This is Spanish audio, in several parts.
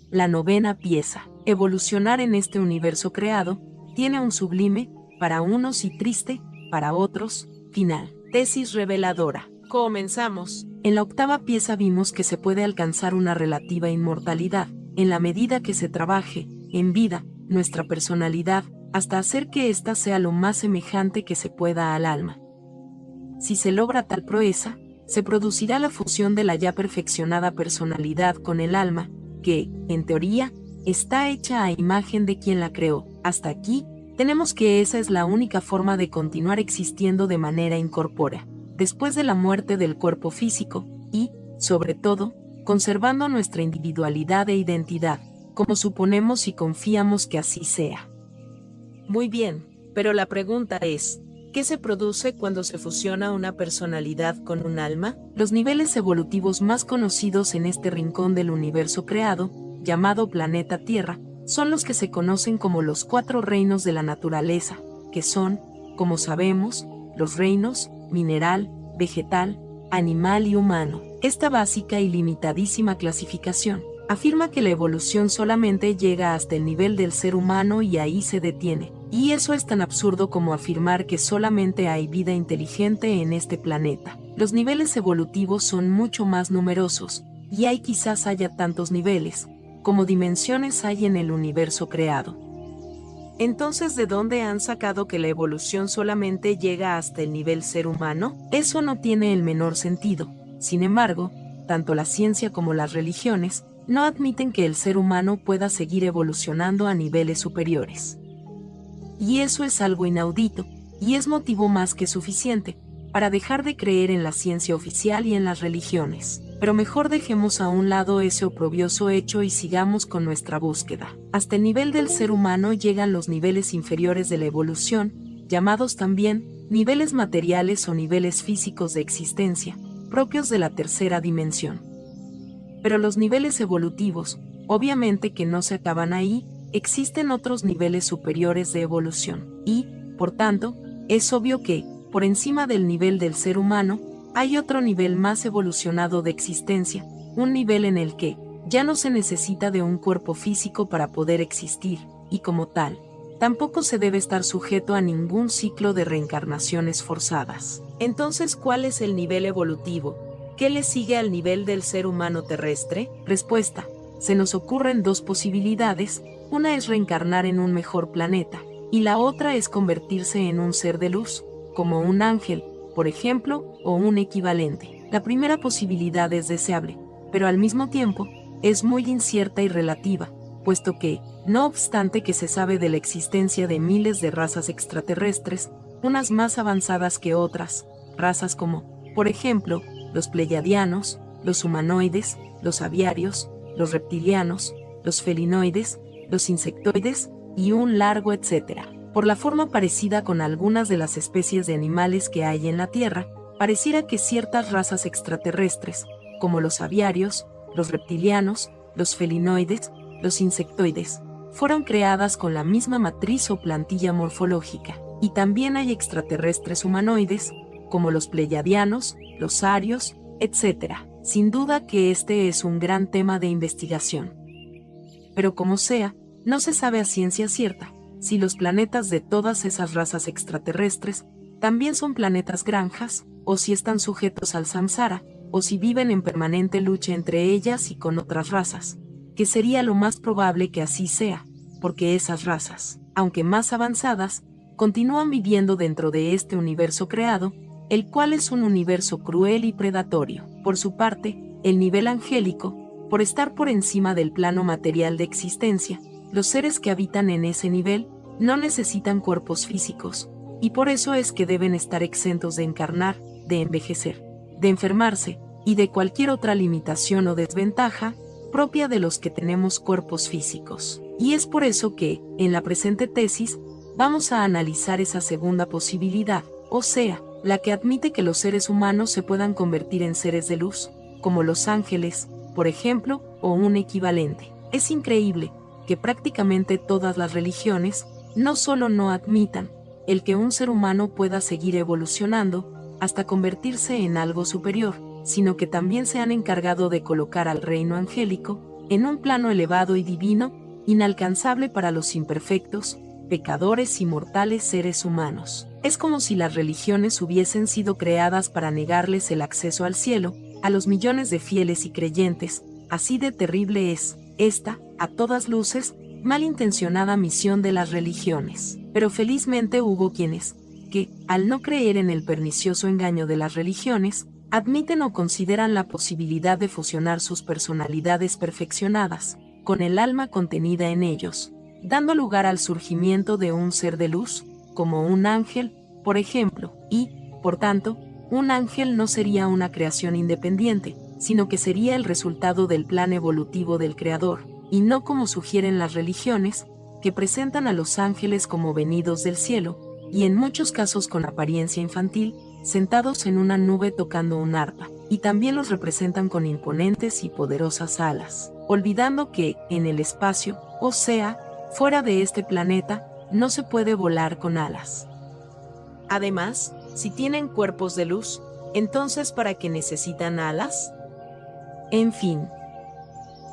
la novena pieza. Evolucionar en este universo creado tiene un sublime, para unos y triste, para otros, final. Tesis reveladora. Comenzamos. En la octava pieza vimos que se puede alcanzar una relativa inmortalidad, en la medida que se trabaje, en vida, nuestra personalidad, hasta hacer que ésta sea lo más semejante que se pueda al alma. Si se logra tal proeza, se producirá la fusión de la ya perfeccionada personalidad con el alma, que, en teoría, está hecha a imagen de quien la creó. Hasta aquí, tenemos que esa es la única forma de continuar existiendo de manera incorpórea, después de la muerte del cuerpo físico, y, sobre todo, conservando nuestra individualidad e identidad, como suponemos y confiamos que así sea. Muy bien, pero la pregunta es, ¿qué se produce cuando se fusiona una personalidad con un alma? Los niveles evolutivos más conocidos en este rincón del universo creado, llamado planeta Tierra, son los que se conocen como los 4 reinos de la naturaleza, que son, como sabemos, los reinos mineral, vegetal, animal y humano. Esta básica y limitadísima clasificación afirma que la evolución solamente llega hasta el nivel del ser humano y ahí se detiene. Y eso es tan absurdo como afirmar que solamente hay vida inteligente en este planeta. Los niveles evolutivos son mucho más numerosos, y quizás haya tantos niveles como dimensiones hay en el universo creado. Entonces, ¿de dónde han sacado que la evolución solamente llega hasta el nivel ser humano? Eso no tiene el menor sentido. Sin embargo, tanto la ciencia como las religiones no admiten que el ser humano pueda seguir evolucionando a niveles superiores. Y eso es algo inaudito, y es motivo más que suficiente para dejar de creer en la ciencia oficial y en las religiones. Pero mejor dejemos a un lado ese oprobioso hecho y sigamos con nuestra búsqueda. Hasta el nivel del ser humano llegan los niveles inferiores de la evolución, llamados también niveles materiales o niveles físicos de existencia, propios de la tercera dimensión. Pero los niveles evolutivos, obviamente que no se acaban ahí, existen otros niveles superiores de evolución, y, por tanto, es obvio que, por encima del nivel del ser humano, hay otro nivel más evolucionado de existencia, un nivel en el que ya no se necesita de un cuerpo físico para poder existir, y como tal, tampoco se debe estar sujeto a ningún ciclo de reencarnaciones forzadas. Entonces, ¿cuál es el nivel evolutivo? ¿Qué le sigue al nivel del ser humano terrestre? Respuesta: se nos ocurren 2 posibilidades, una es reencarnar en un mejor planeta, y la otra es convertirse en un ser de luz, como un ángel, por ejemplo, o un equivalente. La primera posibilidad es deseable, pero al mismo tiempo, es muy incierta y relativa, puesto que, no obstante que se sabe de la existencia de miles de razas extraterrestres, unas más avanzadas que otras, razas como, por ejemplo, los pleiadianos, los humanoides, los aviarios, los reptilianos, los felinoides, los insectoides, y un largo etcétera. Por la forma parecida con algunas de las especies de animales que hay en la Tierra, pareciera que ciertas razas extraterrestres, como los aviarios, los reptilianos, los felinoides, los insectoides, fueron creadas con la misma matriz o plantilla morfológica, y también hay extraterrestres humanoides, como los pleiadianos, los arios, etc. Sin duda que este es un gran tema de investigación. Pero como sea, no se sabe a ciencia cierta si los planetas de todas esas razas extraterrestres también son planetas granjas, o si están sujetos al samsara, o si viven en permanente lucha entre ellas y con otras razas, que sería lo más probable que así sea, porque esas razas, aunque más avanzadas, continúan viviendo dentro de este universo creado, el cual es un universo cruel y predatorio. Por su parte, el nivel angélico, por estar por encima del plano material de existencia, los seres que habitan en ese nivel no necesitan cuerpos físicos, y por eso es que deben estar exentos de encarnar, de envejecer, de enfermarse, y de cualquier otra limitación o desventaja propia de los que tenemos cuerpos físicos. Y es por eso que, en la presente tesis, vamos a analizar esa segunda posibilidad, o sea, la que admite que los seres humanos se puedan convertir en seres de luz, como los ángeles, por ejemplo, o un equivalente. Es increíble que prácticamente todas las religiones no solo no admitan el que un ser humano pueda seguir evolucionando hasta convertirse en algo superior, sino que también se han encargado de colocar al reino angélico en un plano elevado y divino, inalcanzable para los imperfectos, pecadores y mortales seres humanos. Es como si las religiones hubiesen sido creadas para negarles el acceso al cielo, a los millones de fieles y creyentes. Así de terrible es esta, a todas luces, malintencionada misión de las religiones. Pero felizmente hubo quienes, que, al no creer en el pernicioso engaño de las religiones, admiten o consideran la posibilidad de fusionar sus personalidades perfeccionadas, con el alma contenida en ellos, dando lugar al surgimiento de un ser de luz, como un ángel, por ejemplo, y, por tanto, un ángel no sería una creación independiente, sino que sería el resultado del plan evolutivo del Creador, y no como sugieren las religiones, que presentan a los ángeles como venidos del cielo, y en muchos casos con apariencia infantil, sentados en una nube tocando un arpa, y también los representan con imponentes y poderosas alas, olvidando que, en el espacio, o sea, fuera de este planeta, no se puede volar con alas. Además, si tienen cuerpos de luz, entonces ¿para qué necesitan alas? En fin.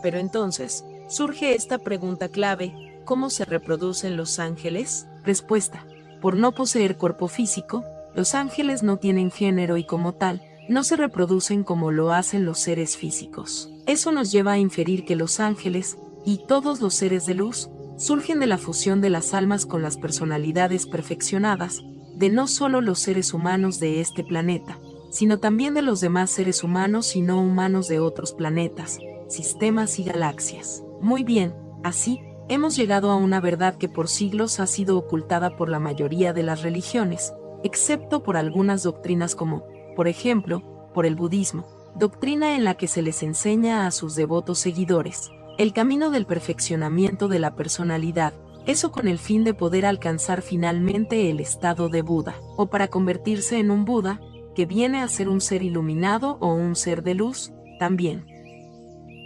Pero entonces, surge esta pregunta clave: ¿cómo se reproducen los ángeles? Respuesta: por no poseer cuerpo físico, los ángeles no tienen género y como tal, no se reproducen como lo hacen los seres físicos. Eso nos lleva a inferir que los ángeles, y todos los seres de luz, surgen de la fusión de las almas con las personalidades perfeccionadas, de no solo los seres humanos de este planeta, sino también de los demás seres humanos y no humanos de otros planetas, sistemas y galaxias. Muy bien, así, hemos llegado a una verdad que por siglos ha sido ocultada por la mayoría de las religiones, excepto por algunas doctrinas como, por ejemplo, por el budismo, doctrina en la que se les enseña a sus devotos seguidores el camino del perfeccionamiento de la personalidad, eso con el fin de poder alcanzar finalmente el estado de Buda, o para convertirse en un Buda, que viene a ser un ser iluminado o un ser de luz, también.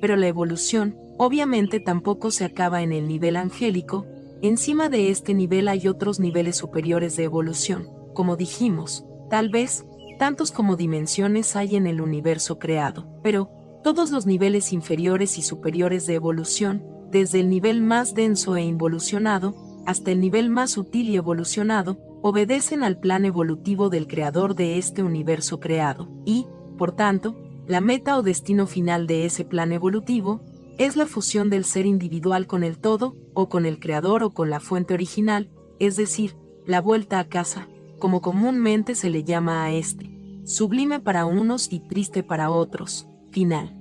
Pero la evolución, obviamente tampoco se acaba en el nivel angélico. Encima de este nivel hay otros niveles superiores de evolución, como dijimos, tal vez, tantos como dimensiones hay en el universo creado, pero todos los niveles inferiores y superiores de evolución, desde el nivel más denso e involucionado, hasta el nivel más sutil y evolucionado, obedecen al plan evolutivo del creador de este universo creado, y, por tanto, la meta o destino final de ese plan evolutivo es la fusión del ser individual con el todo, o con el creador o con la fuente original, es decir, la vuelta a casa, como comúnmente se le llama a este, sublime para unos y triste para otros, final.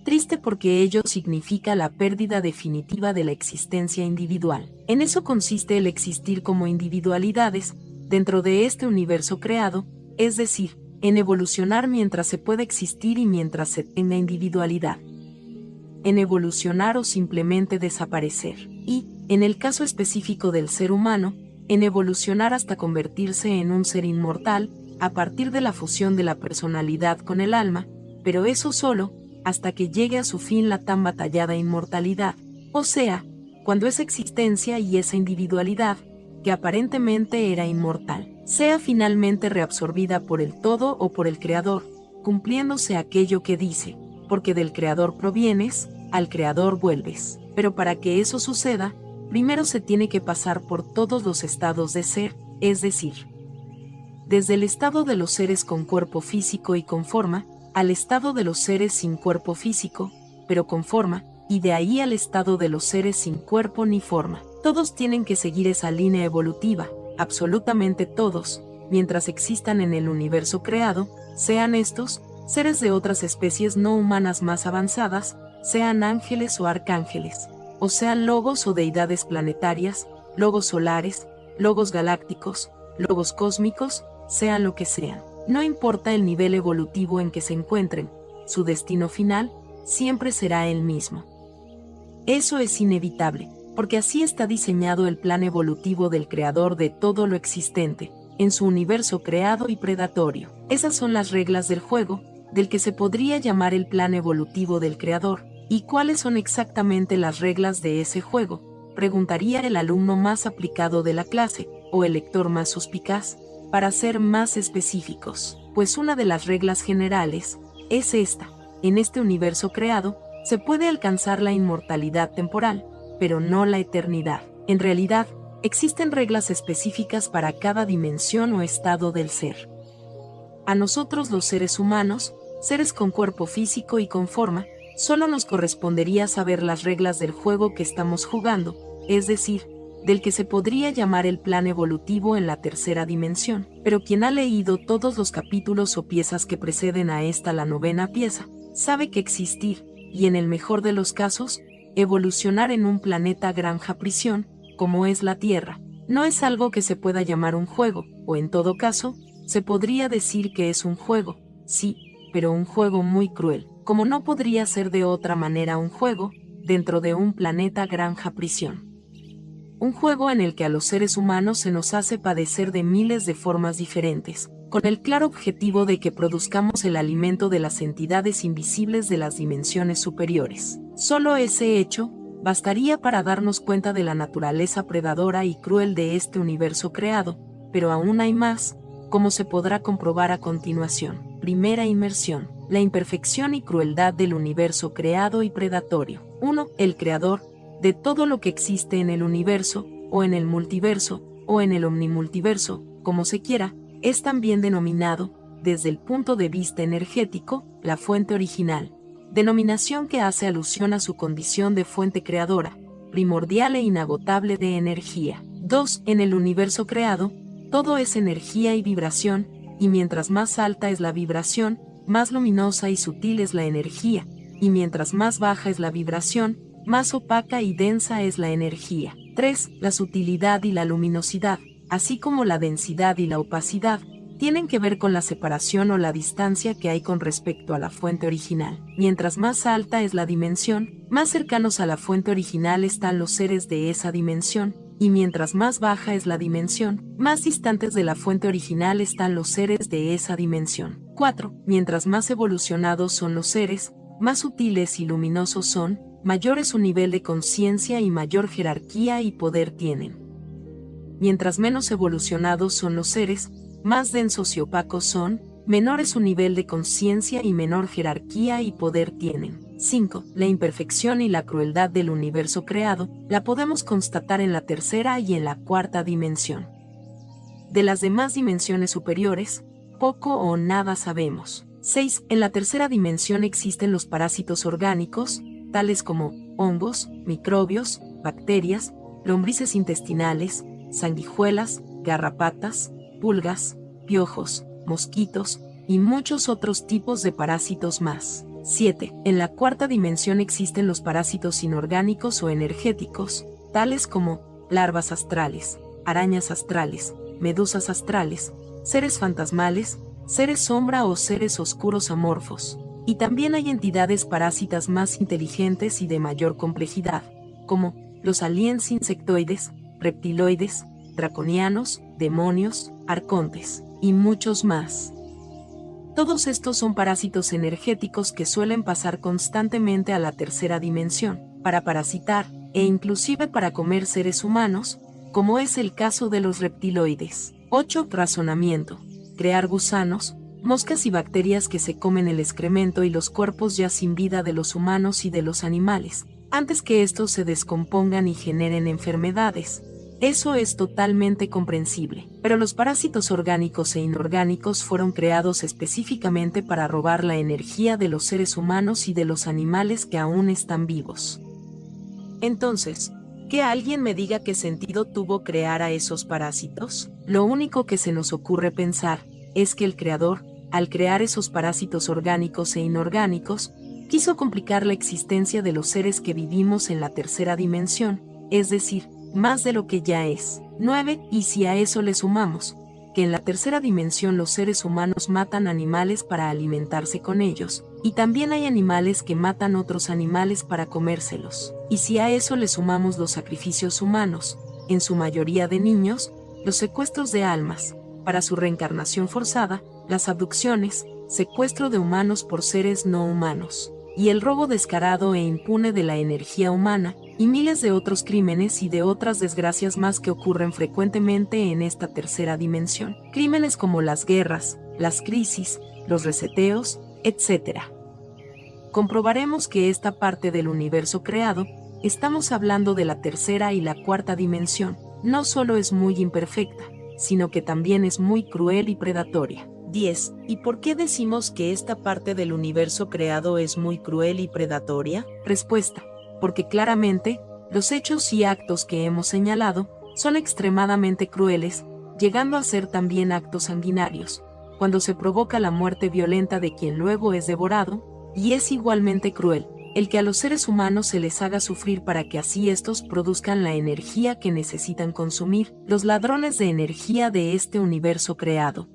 Triste porque ello significa la pérdida definitiva de la existencia individual. En eso consiste el existir como individualidades, dentro de este universo creado, es decir, en evolucionar mientras se pueda existir y mientras se tenga individualidad. En evolucionar o simplemente desaparecer. Y, en el caso específico del ser humano, en evolucionar hasta convertirse en un ser inmortal, a partir de la fusión de la personalidad con el alma, pero eso solo, hasta que llegue a su fin la tan batallada inmortalidad, o sea, cuando esa existencia y esa individualidad, que aparentemente era inmortal, sea finalmente reabsorbida por el todo o por el Creador, cumpliéndose aquello que dice, porque del Creador provienes, al Creador vuelves. Pero para que eso suceda, primero se tiene que pasar por todos los estados de ser, es decir, desde el estado de los seres con cuerpo físico y con forma, al estado de los seres sin cuerpo físico, pero con forma, y de ahí al estado de los seres sin cuerpo ni forma. Todos tienen que seguir esa línea evolutiva, absolutamente todos, mientras existan en el universo creado, sean estos, seres de otras especies no humanas más avanzadas, sean ángeles o arcángeles, o sean logos o deidades planetarias, logos solares, logos galácticos, logos cósmicos, sean lo que sean. No importa el nivel evolutivo en que se encuentren, su destino final siempre será el mismo. Eso es inevitable, porque así está diseñado el plan evolutivo del creador de todo lo existente, en su universo creado y predatorio. Esas son las reglas del juego, del que se podría llamar el plan evolutivo del creador. ¿Y cuáles son exactamente las reglas de ese juego?, preguntaría el alumno más aplicado de la clase, o el lector más suspicaz. Para ser más específicos, pues una de las reglas generales es esta: en este universo creado, Se puede alcanzar la inmortalidad temporal, pero no la eternidad. En realidad, existen reglas específicas para cada dimensión o estado del ser. A nosotros los seres humanos, seres con cuerpo físico y con forma, solo nos correspondería saber las reglas del juego que estamos jugando, es decir, del que se podría llamar el plan evolutivo en la tercera dimensión. Pero quien ha leído todos los capítulos o piezas que preceden a esta, la novena pieza, sabe que existir, y en el mejor de los casos, evolucionar en un planeta granja prisión, como es la Tierra, no es algo que se pueda llamar un juego, o en todo caso, se podría decir que es un juego, sí, pero un juego muy cruel, como no podría ser de otra manera un juego, dentro de un planeta granja prisión. Un juego en el que a los seres humanos se nos hace padecer de miles de formas diferentes, con el claro objetivo de que produzcamos el alimento de las entidades invisibles de las dimensiones superiores. Solo ese hecho bastaría para darnos cuenta de la naturaleza predadora y cruel de este universo creado, pero aún hay más, como se podrá comprobar a continuación. Primera inmersión: la imperfección y crueldad del universo creado y predatorio. 1. El creador de todo lo que existe en el universo, o en el multiverso, o en el omnimultiverso, como se quiera, es también denominado, desde el punto de vista energético, la fuente original, denominación que hace alusión a su condición de fuente creadora, primordial e inagotable de energía. 2. En el universo creado, todo es energía y vibración, y mientras más alta es la vibración, más luminosa y sutil es la energía, y mientras más baja es la vibración, más opaca y densa es la energía. 3. La sutilidad y la luminosidad, así como la densidad y la opacidad, tienen que ver con la separación o la distancia que hay con respecto a la fuente original. Mientras más alta es la dimensión, más cercanos a la fuente original están los seres de esa dimensión, y mientras más baja es la dimensión, más distantes de la fuente original están los seres de esa dimensión. 4. Mientras más evolucionados son los seres, más sutiles y luminosos son, mayor es su nivel de conciencia y mayor jerarquía y poder tienen. Mientras menos evolucionados son los seres, más densos y opacos son, menor es su nivel de conciencia y menor jerarquía y poder tienen. 5. La imperfección y la crueldad del universo creado, la podemos constatar en la tercera y en la cuarta dimensión. De las demás dimensiones superiores, poco o nada sabemos. 6. En la tercera dimensión existen los parásitos orgánicos, tales como hongos, microbios, bacterias, lombrices intestinales, sanguijuelas, garrapatas, pulgas, piojos, mosquitos, y muchos otros tipos de parásitos más. 7. En la cuarta dimensión existen los parásitos inorgánicos o energéticos, tales como larvas astrales, arañas astrales, medusas astrales, seres fantasmales, seres sombra o seres oscuros amorfos. Y también hay entidades parásitas más inteligentes y de mayor complejidad, como los aliens insectoides, reptiloides, draconianos, demonios, arcontes, y muchos más. Todos estos son parásitos energéticos que suelen pasar constantemente a la tercera dimensión, para parasitar, e inclusive para comer seres humanos, como es el caso de los reptiloides. 8. Razonamiento: crear gusanos, moscas y bacterias que se comen el excremento y los cuerpos ya sin vida de los humanos y de los animales, antes que estos se descompongan y generen enfermedades. Eso es totalmente comprensible, pero los parásitos orgánicos e inorgánicos fueron creados específicamente para robar la energía de los seres humanos y de los animales que aún están vivos. Entonces, que alguien me diga qué sentido tuvo crear a esos parásitos. Lo único que se nos ocurre pensar es que el creador, al crear esos parásitos orgánicos e inorgánicos, quiso complicar la existencia de los seres que vivimos en la tercera dimensión, es decir, más de lo que ya es. 9. Y si a eso le sumamos, que en la tercera dimensión los seres humanos matan animales para alimentarse con ellos, y también hay animales que matan otros animales para comérselos. Y si a eso le sumamos los sacrificios humanos, en su mayoría de niños, los secuestros de almas, para su reencarnación forzada, las abducciones, secuestro de humanos por seres no humanos, y el robo descarado e impune de la energía humana, y miles de otros crímenes y de otras desgracias más que ocurren frecuentemente en esta tercera dimensión. Crímenes como las guerras, las crisis, los reseteos, etc. comprobaremos que esta parte del universo creado, estamos hablando de la tercera y la cuarta dimensión, no solo es muy imperfecta, sino que también es muy cruel y predatoria. 10. ¿Y por qué decimos que esta parte del universo creado es muy cruel y predatoria? Respuesta: porque claramente, los hechos y actos que hemos señalado son extremadamente crueles, llegando a ser también actos sanguinarios, cuando se provoca la muerte violenta de quien luego es devorado, y es igualmente cruel el que a los seres humanos se les haga sufrir para que así estos produzcan la energía que necesitan consumir, los ladrones de energía de este universo creado.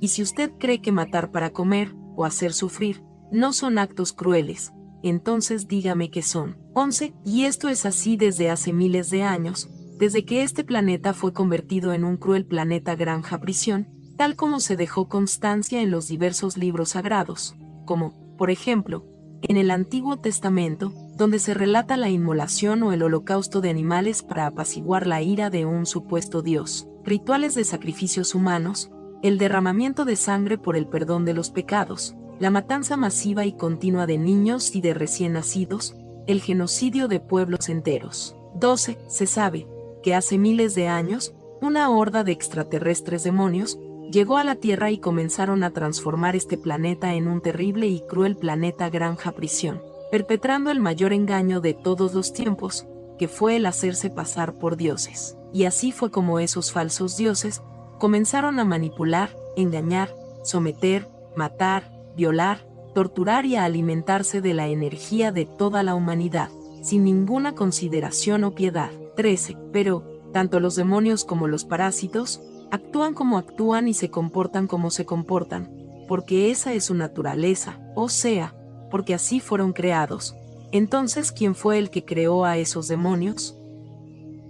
Y si usted cree que matar para comer, o hacer sufrir, no son actos crueles, entonces dígame qué son. 11. Y esto es así desde hace miles de años, desde que este planeta fue convertido en un cruel planeta granja prisión, tal como se dejó constancia en los diversos libros sagrados, como, por ejemplo, en el Antiguo Testamento, donde se relata la inmolación o el holocausto de animales para apaciguar la ira de un supuesto dios, rituales de sacrificios humanos, el derramamiento de sangre por el perdón de los pecados, la matanza masiva y continua de niños y de recién nacidos, el genocidio de pueblos enteros. 12. Se sabe que hace miles de años, una horda de extraterrestres demonios llegó a la Tierra y comenzaron a transformar este planeta en un terrible y cruel planeta granja prisión, perpetrando el mayor engaño de todos los tiempos, que fue el hacerse pasar por dioses. Y así fue como esos falsos dioses comenzaron a manipular, engañar, someter, matar, violar, torturar y a alimentarse de la energía de toda la humanidad, sin ninguna consideración o piedad. 13. Pero, tanto los demonios como los parásitos, actúan como actúan y se comportan como se comportan, porque esa es su naturaleza, o sea, porque así fueron creados. Entonces, ¿quién fue el que creó a esos demonios?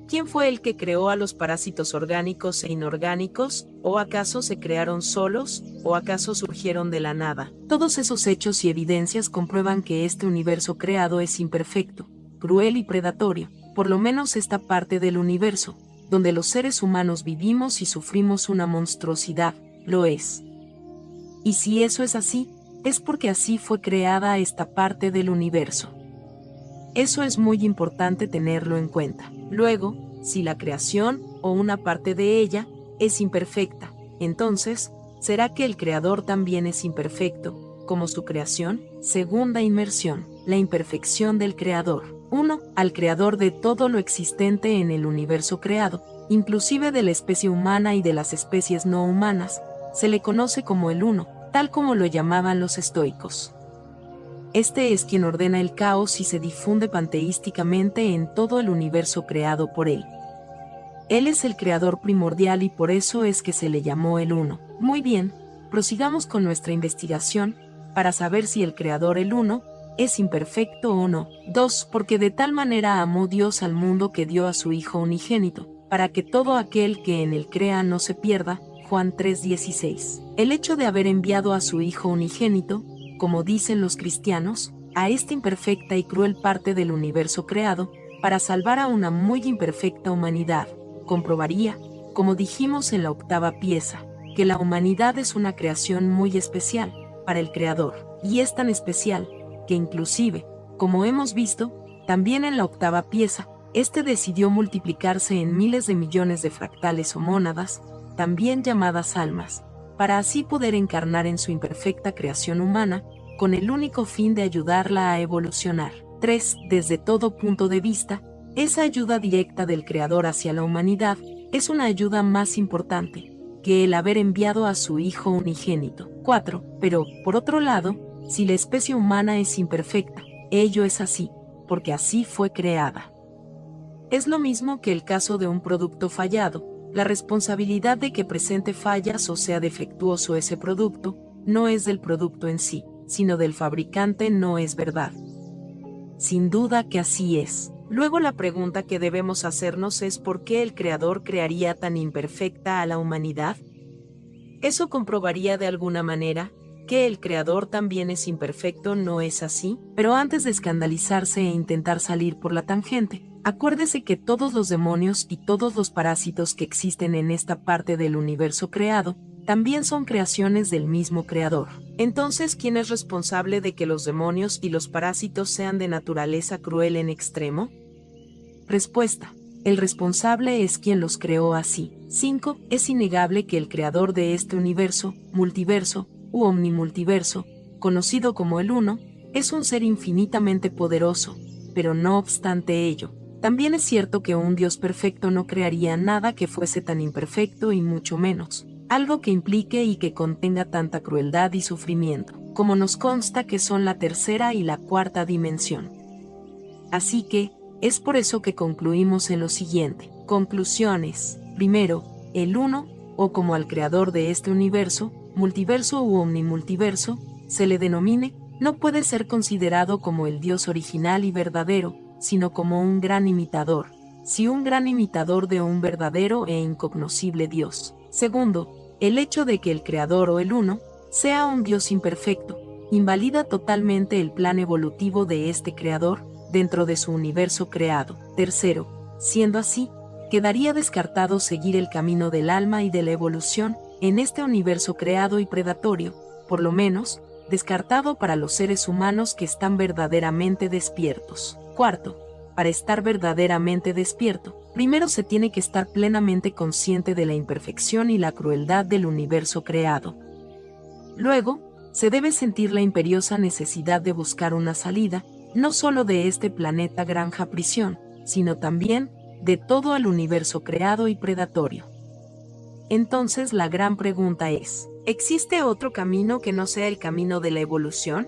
¿Quién fue el que creó a los parásitos orgánicos e inorgánicos? ¿O acaso se crearon solos? ¿O acaso surgieron de la nada? Todos esos hechos y evidencias comprueban que este universo creado es imperfecto, cruel y predatorio, por lo menos esta parte del universo, donde los seres humanos vivimos y sufrimos una monstruosidad, lo es. Y si eso es así, es porque así fue creada esta parte del universo. Eso es muy importante tenerlo en cuenta. Luego, si la creación, o una parte de ella, es imperfecta, entonces, ¿será que el creador también es imperfecto, como su creación? Segunda inmersión, la imperfección del creador. 1. Al creador de todo lo existente en el universo creado, inclusive de la especie humana y de las especies no humanas, se le conoce como el Uno, tal como lo llamaban los estoicos. Este es quien ordena el caos y se difunde panteísticamente en todo el universo creado por él. Él es el creador primordial y por eso es que se le llamó el Uno. Muy bien, prosigamos con nuestra investigación, para saber si el creador el Uno es imperfecto o no. 2. Porque de tal manera amó Dios al mundo que dio a su Hijo unigénito, para que todo aquel que en él crea no se pierda. Juan 3:16. El hecho de haber enviado a su Hijo unigénito, como dicen los cristianos, a esta imperfecta y cruel parte del universo creado, para salvar a una muy imperfecta humanidad, comprobaría, como dijimos en la octava pieza, que la humanidad es una creación muy especial para el Creador, y es tan especial, que inclusive, como hemos visto, también en la octava pieza, este decidió multiplicarse en miles de millones de fractales o mónadas, también llamadas almas, para así poder encarnar en su imperfecta creación humana, con el único fin de ayudarla a evolucionar. 3. Desde todo punto de vista, esa ayuda directa del Creador hacia la humanidad es una ayuda más importante que el haber enviado a su Hijo unigénito. 4. Pero, por otro lado, si la especie humana es imperfecta, ello es así, porque así fue creada. Es lo mismo que el caso de un producto fallado. La responsabilidad de que presente fallas o sea defectuoso ese producto, no es del producto en sí, sino del fabricante, no es verdad. Sin duda que así es. Luego la pregunta que debemos hacernos es ¿por qué el Creador crearía tan imperfecta a la humanidad? Eso comprobaría de alguna manera que el Creador también es imperfecto, ¿no es así? Pero antes de escandalizarse e intentar salir por la tangente, acuérdese que todos los demonios y todos los parásitos que existen en esta parte del universo creado, también son creaciones del mismo Creador. Entonces, ¿quién es responsable de que los demonios y los parásitos sean de naturaleza cruel en extremo? Respuesta: el responsable es quien los creó así. 5. Es innegable que el creador de este universo, multiverso, u omnimultiverso, conocido como el Uno, es un ser infinitamente poderoso, pero no obstante ello, también es cierto que un Dios perfecto no crearía nada que fuese tan imperfecto y mucho menos algo que implique y que contenga tanta crueldad y sufrimiento, como nos consta que son la tercera y la cuarta dimensión. Así que, es por eso que concluimos en lo siguiente. Conclusiones. Primero, el Uno, o como al creador de este universo, multiverso u omnimultiverso, se le denomine, no puede ser considerado como el Dios original y verdadero, sino como un gran imitador, sí, un gran imitador de un verdadero e incognoscible Dios. Segundo, el hecho de que el creador o el Uno sea un Dios imperfecto, invalida totalmente el plan evolutivo de este creador dentro de su universo creado. Tercero, siendo así, quedaría descartado seguir el camino del alma y de la evolución en este universo creado y predatorio, por lo menos, descartado para los seres humanos que están verdaderamente despiertos. Cuarto, para estar verdaderamente despierto, primero se tiene que estar plenamente consciente de la imperfección y la crueldad del universo creado. Luego, se debe sentir la imperiosa necesidad de buscar una salida, no solo de este planeta granja prisión, sino también de todo el universo creado y predatorio. Entonces la gran pregunta es, ¿existe otro camino que no sea el camino de la evolución?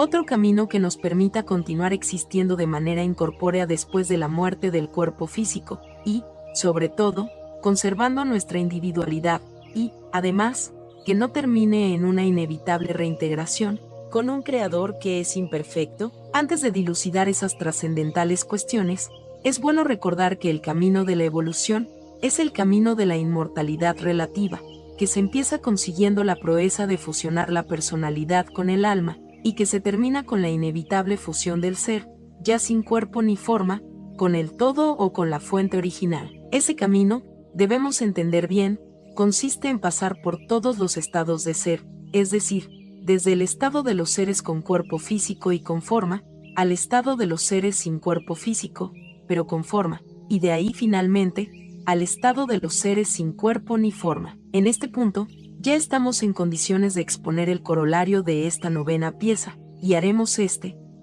Otro camino que nos permita continuar existiendo de manera incorpórea después de la muerte del cuerpo físico, y, sobre todo, conservando nuestra individualidad, y, además, que no termine en una inevitable reintegración con un creador que es imperfecto. Antes de dilucidar esas trascendentales cuestiones, es bueno recordar que el camino de la evolución es el camino de la inmortalidad relativa, que se empieza consiguiendo la proeza de fusionar la personalidad con el alma, y que se termina con la inevitable fusión del ser, ya sin cuerpo ni forma, con el todo o con la fuente original. Ese camino, debemos entender bien, consiste en pasar por todos los estados de ser, es decir, desde el estado de los seres con cuerpo físico y con forma, al estado de los seres sin cuerpo físico, pero con forma, y de ahí finalmente, al estado de los seres sin cuerpo ni forma. En este punto, ya estamos en condiciones de exponer el corolario de esta novena pieza, y haremos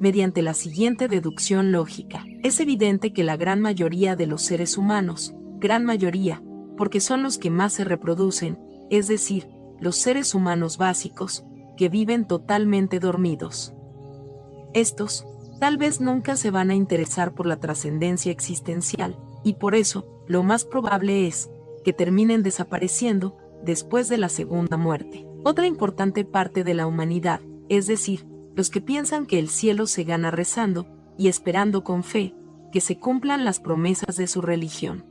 mediante la siguiente deducción lógica. Es evidente que la gran mayoría de los seres humanos, gran mayoría, porque son los que más se reproducen, es decir, los seres humanos básicos, que viven totalmente dormidos. Estos, tal vez nunca se van a interesar por la trascendencia existencial, y por eso, lo más probable es que terminen desapareciendo después de la segunda muerte. Otra importante parte de la humanidad, es decir, los que piensan que el cielo se gana rezando y esperando con fe que se cumplan las promesas de su religión.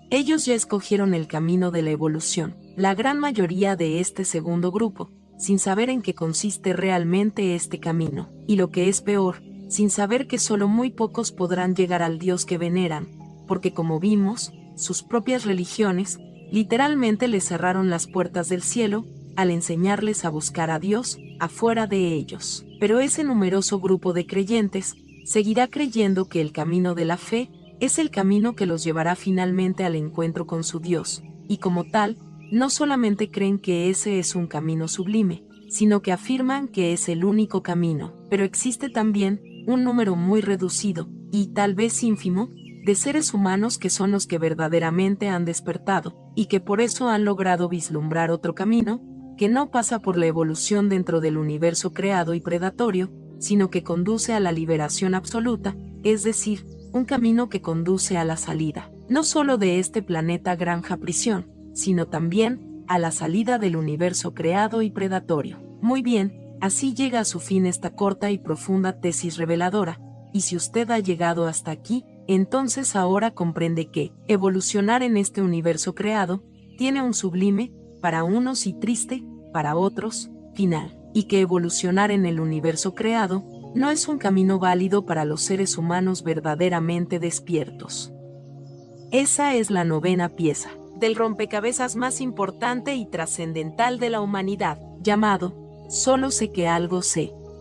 Ellos ya escogieron el camino de la evolución, la gran mayoría de este segundo grupo, sin saber en qué consiste realmente este camino, y lo que es peor, sin saber que solo muy pocos podrán llegar al Dios que veneran, porque como vimos, sus propias religiones, literalmente les cerraron las puertas del cielo, al enseñarles a buscar a Dios, afuera de ellos. Pero ese numeroso grupo de creyentes, seguirá creyendo que el camino de la fe, es el camino que los llevará finalmente al encuentro con su Dios, y como tal, no solamente creen que ese es un camino sublime, sino que afirman que es el único camino. Pero existe también un número muy reducido, y tal vez ínfimo, de seres humanos que son los que verdaderamente han despertado, y que por eso han logrado vislumbrar otro camino, que no pasa por la evolución dentro del universo creado y predatorio, sino que conduce a la liberación absoluta, es decir, un camino que conduce a la salida, no solo de este planeta granja prisión, sino también a la salida del universo creado y predatorio. Muy bien, así llega a su fin esta corta y profunda tesis reveladora, y si usted ha llegado hasta aquí, entonces ahora comprende que evolucionar en este universo creado tiene un sublime, para unos y triste, para otros, final, y que evolucionar en el universo creado no es un camino válido para los seres humanos verdaderamente despiertos. Esa es la novena pieza del rompecabezas más importante y trascendental de la humanidad. llamado Solo sé que algo sé.